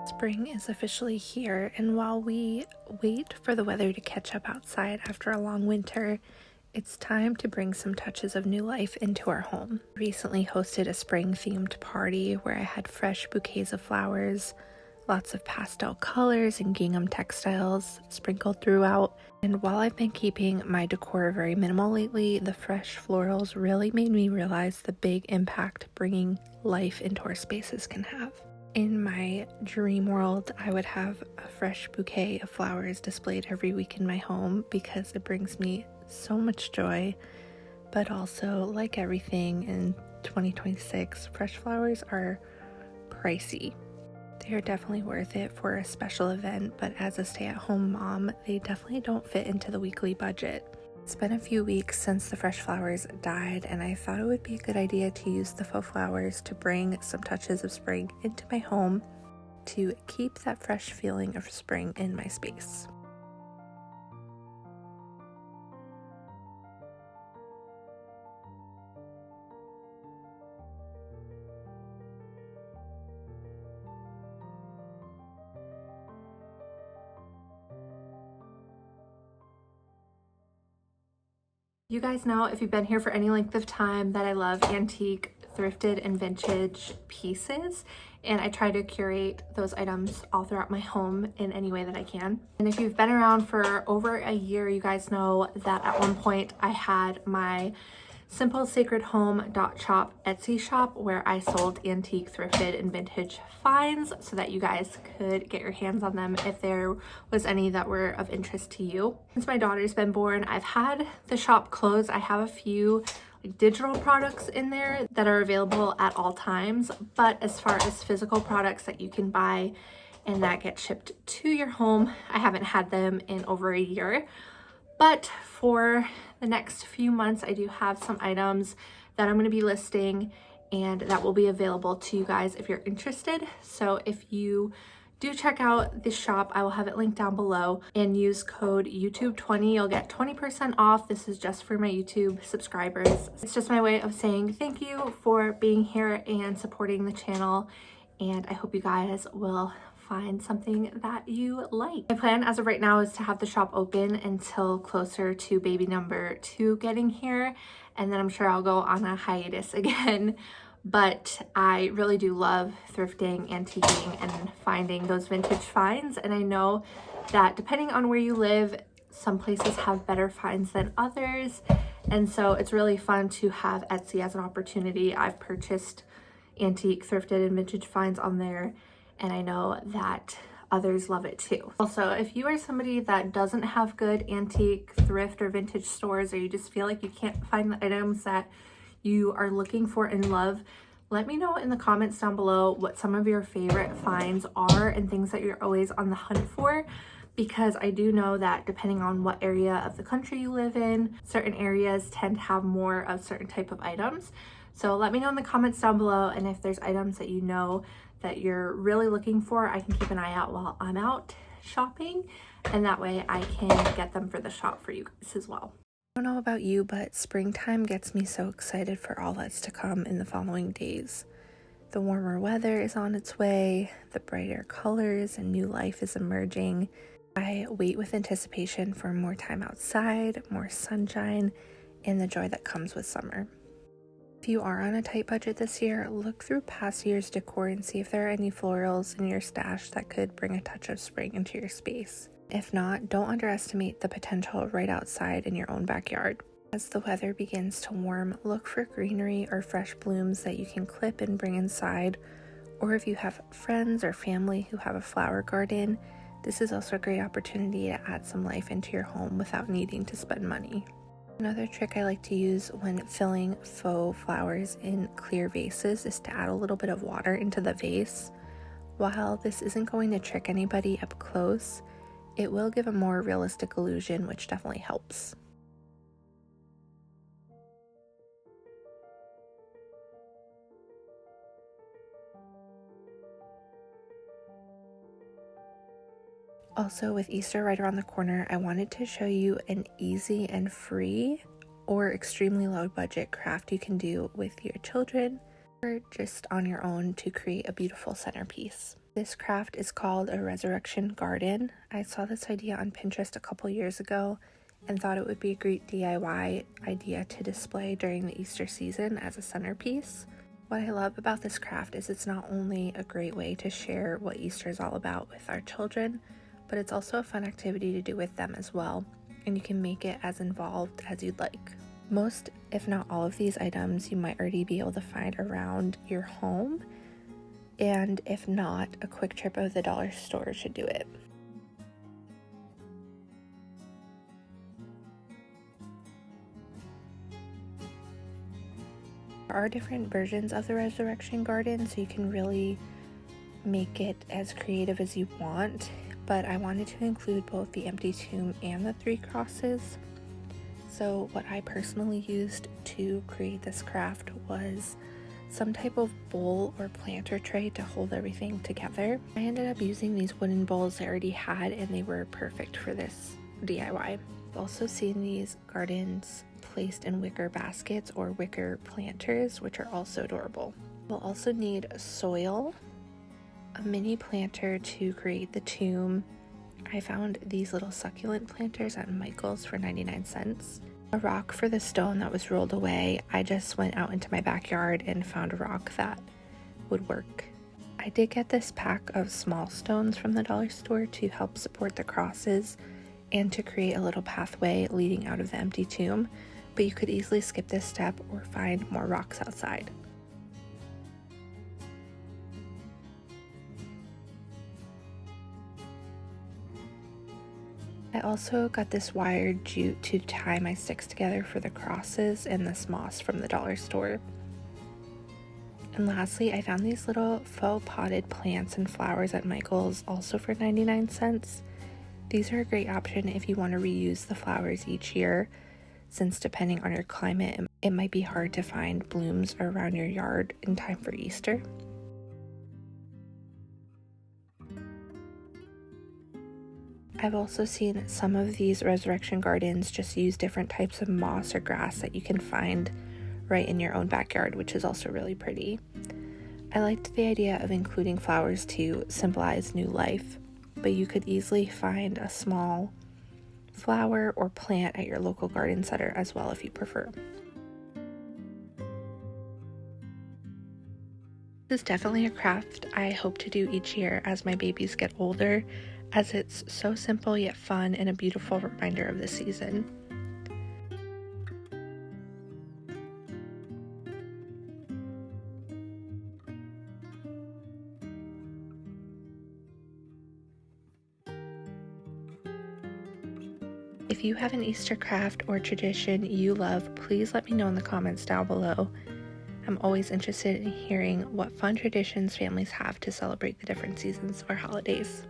Spring is officially here, and while we wait for the weather to catch up outside after a long winter, it's time to bring some touches of new life into our home. I recently hosted a spring-themed party where I had fresh bouquets of flowers, lots of pastel colors and gingham textiles sprinkled throughout. And while I've been keeping my decor very minimal lately, the fresh florals really made me realize the big impact bringing life into our spaces can have. In my dream world, I would have a fresh bouquet of flowers displayed every week in my home because it brings me so much joy. But also, like everything in 2026, fresh flowers are pricey. They are definitely worth it for a special event, but as a stay-at-home mom, they definitely don't fit into the weekly budget. It's been a few weeks since the fresh flowers died, and I thought it would be a good idea to use the faux flowers to bring some touches of spring into my home to keep that fresh feeling of spring in my space. You guys know, if you've been here for any length of time, that I love antique, thrifted, and vintage pieces, and I try to curate those items all throughout my home in any way that I can. And if you've been around for over a year, you guys know that at one point I had my Simple Sacred Home.shop Etsy shop where I sold antique, thrifted, and vintage finds so that you guys could get your hands on them if there was any that were of interest to you. Since my daughter's been born, I've had the shop closed. I have a few digital products in there that are available at all times, but as far as physical products that you can buy and that get shipped to your home, I haven't had them in over a year. But for the next few months, I do have some items that I'm going to be listing and that will be available to you guys if you're interested. So if you do check out this shop, I will have it linked down below, and use code YouTube20. You'll get 20% off. This is just for my YouTube subscribers. It's just my way of saying thank you for being here and supporting the channel, and I hope you guys will find something that you like. My plan as of right now is to have the shop open until closer to baby number 2 getting here, and then I'm sure I'll go on a hiatus again. But I really do love thrifting, antiquing, and finding those vintage finds, and I know that depending on where you live, some places have better finds than others, and so it's really fun to have Etsy as an opportunity. I've purchased antique, thrifted, and vintage finds on there, and I know that others love it too. Also, if you are somebody that doesn't have good antique, thrift, or vintage stores, or you just feel like you can't find the items that you are looking for and love, let me know in the comments down below what some of your favorite finds are and things that you're always on the hunt for, because I do know that depending on what area of the country you live in, certain areas tend to have more of certain type of items. So let me know in the comments down below, and if there's items that you know that you're really looking for, I can keep an eye out while I'm out shopping, and that way I can get them for the shop for you guys as well. I don't know about you, but springtime gets me so excited for all that's to come in the following days. The warmer weather is on its way, the brighter colors and new life is emerging. I wait with anticipation for more time outside, more sunshine, and the joy that comes with summer. If you are on a tight budget this year, look through past year's decor and see if there are any florals in your stash that could bring a touch of spring into your space. If not, don't underestimate the potential right outside in your own backyard. As the weather begins to warm, look for greenery or fresh blooms that you can clip and bring inside. Or if you have friends or family who have a flower garden, this is also a great opportunity to add some life into your home without needing to spend money. Another trick I like to use when filling faux flowers in clear vases is to add a little bit of water into the vase. While this isn't going to trick anybody up close, it will give a more realistic illusion, which definitely helps. Also, with Easter right around the corner, I wanted to show you an easy and free or extremely low budget craft you can do with your children or just on your own to create a beautiful centerpiece. This craft is called a resurrection garden. I saw this idea on Pinterest a couple years ago and thought it would be a great DIY idea to display during the Easter season as a centerpiece. What I love about this craft is it's not only a great way to share what Easter is all about with our children, but it's also a fun activity to do with them as well, and you can make it as involved as you'd like. Most, if not all of these items, you might already be able to find around your home, and if not, a quick trip of the dollar store should do it. There are different versions of the resurrection garden, so you can really make it as creative as you want, but I wanted to include both the empty tomb and the 3 crosses. So what I personally used to create this craft was some type of bowl or planter tray to hold everything together. I ended up using these wooden bowls I already had, and they were perfect for this DIY. I've also seen these gardens placed in wicker baskets or wicker planters, which are also adorable. We'll also need soil, a mini planter to create the tomb. I found these little succulent planters at Michael's for 99 cents. A rock for the stone that was rolled away. I just went out into my backyard and found a rock that would work. I did get this pack of small stones from the dollar store to help support the crosses and to create a little pathway leading out of the empty tomb, but you could easily skip this step or find more rocks outside. I also got this wired jute to tie my sticks together for the crosses and this moss from the dollar store. And lastly, I found these little faux potted plants and flowers at Michael's, also for 99 cents. These are a great option if you want to reuse the flowers each year, since depending on your climate, it might be hard to find blooms around your yard in time for Easter. I've also seen some of these resurrection gardens just use different types of moss or grass that you can find right in your own backyard, which is also really pretty. I liked the idea of including flowers to symbolize new life, but you could easily find a small flower or plant at your local garden center as well if you prefer. This is definitely a craft I hope to do each year as my babies get older, as it's so simple yet fun and a beautiful reminder of the season. If you have an Easter craft or tradition you love, please let me know in the comments down below. I'm always interested in hearing what fun traditions families have to celebrate the different seasons or holidays.